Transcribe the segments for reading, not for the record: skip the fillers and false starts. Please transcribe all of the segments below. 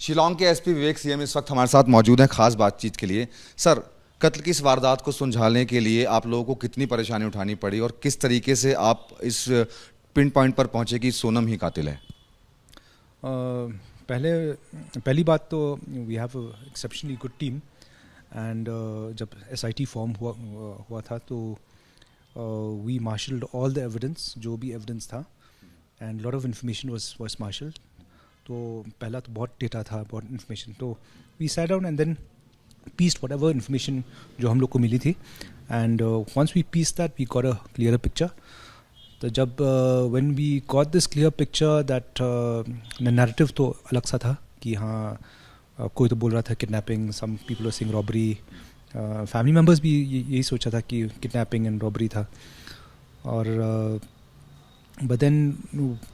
शिलोंग के एसपी विवेक सीएम इस वक्त हमारे साथ मौजूद हैं खास बातचीत के लिए। सर, कत्ल की इस वारदात को सुलझाने के लिए आप लोगों को कितनी परेशानी उठानी पड़ी और किस तरीके से आप इस पिन पॉइंट पर पहुंचे कि सोनम ही कातिल है? पहली बात तो we have exceptionally good team and जब एसआईटी फॉर्म हुआ था तो we marshalled all the evidence, जो भी एविडेंस था, and lot of information was marshalled. तो पहला तो बहुत डेटा था, बहुत इन्फॉर्मेशन, तो we sat down and then pieced whatever information जो हम लोग को मिली थी, and once we piece that we got a clear picture. तो जब when we got this clear picture that narrative तो अलग सा था कि हाँ कोई तो बोल रहा था kidnapping, some people were saying robbery, family members भी यही सोचा था कि किडनैपिंग एंड रॉबरी था। और but then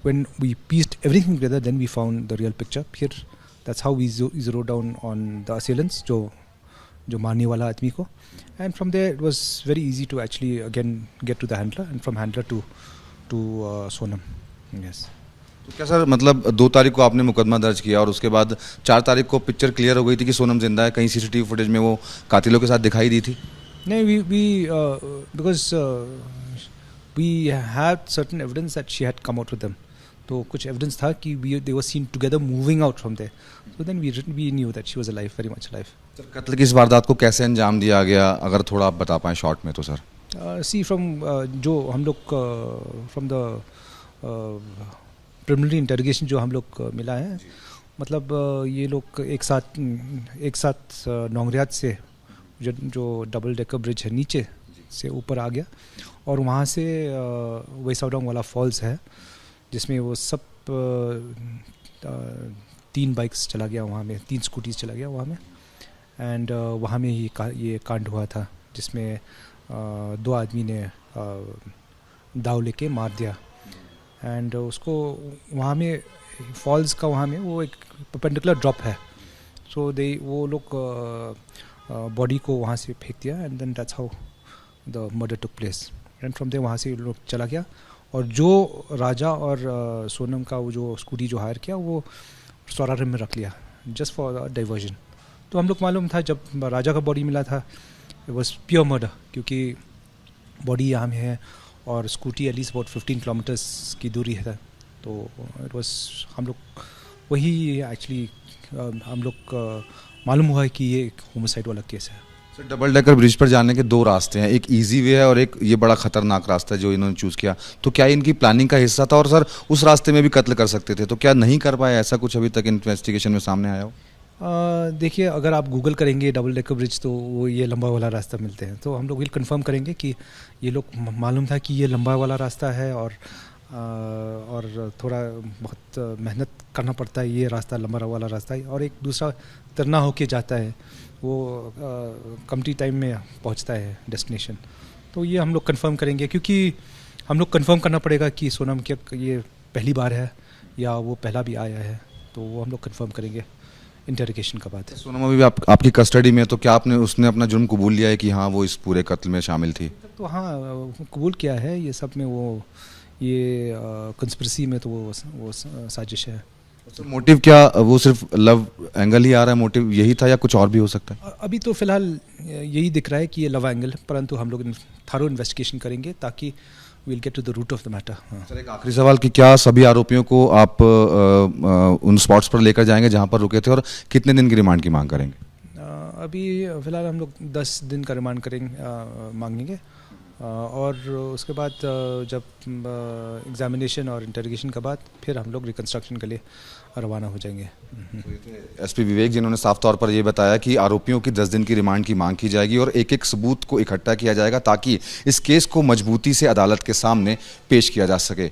when we pieced everything together, then we found the real picture. Here that's how we zeroed down on the assailants, जो मारने वाला आदमी को, and from there it was very easy to actually again get to the handler, and from handler to Sonam. Yes. तो क्या sir, मतलब 2 तारीख को आपने मुकदमा दर्ज किया और उसके बाद 4 तारीख को पिक्चर क्लियर हो गई थी कि सोनम जिंदा है? कहीं सीसीटीवी फुटेज में वो कातिलों के साथ दिखाई दी थी? नहीं, we because we had certain evidence that she had come out with them. तो कुछ evidence था कि they were seen together moving out from there. So then we knew that she was alive, very much alive. Sir, कत्ल की इस वारदात को कैसे अंजाम दिया गया, अगर थोड़ा आप बता पाएं शॉर्ट में तो सर? See, from जो हम लोग from the preliminary interrogation जो हम लोग मिला है, मतलब ये लोग एक साथ नौगरियात से जो डबल डेकर ब्रिज है नीचे से ऊपर आ गया, और वहाँ से वेसाउडोंग वाला फॉल्स है जिसमें वो सब 3 बाइक्स चला गया वहाँ में, 3 स्कूटीज चला गया वहाँ में, एंड वहाँ में ही ये कांड हुआ था जिसमें 2 आदमी ने दाव लेके मार दिया। एंड उसको वहाँ में फॉल्स का वहाँ में वो एक परपेंडिकुलर ड्रॉप है, सो वो लोग बॉडी को वहाँ से फेंक दिया, and then that's how the murder took place. And from there वहाँ से लोग चला गया, और जो राजा और सोनम का वो जो स्कूटी जो हायर किया वो सौरारम में रख लिया जस्ट फॉर डाइवर्जन। तो हम लोग मालूम था जब राजा का बॉडी मिला था इट वॉज प्योर मर्डर, क्योंकि बॉडी यहाँ में है और स्कूटी एटलीस्ट अबाउट 15 किलोमीटर्स की दूरी है, तो इट वॉज हम लोग वही एक्चुअली हम लोग मालूम हुआ है कि ये एक होमिसाइड वाला केस है। सर, डबल डेकर ब्रिज पर जाने के 2 रास्ते हैं, एक इजी वे है और एक ये बड़ा खतरनाक रास्ता है जो इन्होंने चूज़ किया, तो क्या इनकी प्लानिंग का हिस्सा था? और सर, उस रास्ते में भी कत्ल कर सकते थे, तो क्या नहीं कर पाए? ऐसा कुछ अभी तक इन्वेस्टिगेशन में सामने आया हो? देखिए, अगर आप गूगल करेंगे डबल डेकर ब्रिज तो वो ये लंबा वाला रास्ता मिलते हैं, तो हम लोग विल कंफर्म करेंगे कि ये लोग मालूम था कि ये लंबा वाला रास्ता है, और थोड़ा बहुत मेहनत करना पड़ता है, ये रास्ता लंबा वाला रास्ता है, और एक दूसरा तरना होके जाता है, वो कमती टाइम में पहुंचता है डेस्टिनेशन। तो ये हम लोग कंफर्म करेंगे, क्योंकि हम लोग कंफर्म करना पड़ेगा कि सोनम क्या ये पहली बार है या वो पहला भी आया है, तो वो हम लोग कंफर्म करेंगे इंटरोगेशन का बात है। सोनम अभी भी आपकी कस्टडी में, तो क्या उसने अपना जुर्म कबूल लिया है कि हाँ वो इस पूरे कत्ल में शामिल थी? तो हाँ, कबूल किया है, ये सब में वो ये कंस्पिरेसी में तो वो साजिश है। तो मोटिव क्या, वो सिर्फ लव एंगल ही आ रहा है, मोटिव यही था या कुछ और भी हो सकता है? अभी तो फिलहाल यही दिख रहा है कि ये लव एंगल है, परंतु हम लोग थॉरो इन्वेस्टिगेशन करेंगे ताकि we'll get to the root of the matter. Sir, एक आखिरी सवाल कि क्या सभी आरोपियों को आप उन स्पॉट्स पर लेकर जाएंगे जहां पर रुके थे, और कितने दिन की रिमांड की मांग करेंगे? अभी फिलहाल हम लोग 10 दिन का रिमांड मांगेंगे, और उसके बाद जब एग्जामिनेशन और इंटरोगेशन के बाद फिर हम लोग रिकंस्ट्रक्शन के लिए रवाना हो जाएंगे। एसपी विवेक, जिन्होंने साफ तौर पर ये बताया कि आरोपियों की 10 दिन की रिमांड की मांग की जाएगी और एक सबूत को इकट्ठा किया जाएगा ताकि इस केस को मजबूती से अदालत के सामने पेश किया जा सके।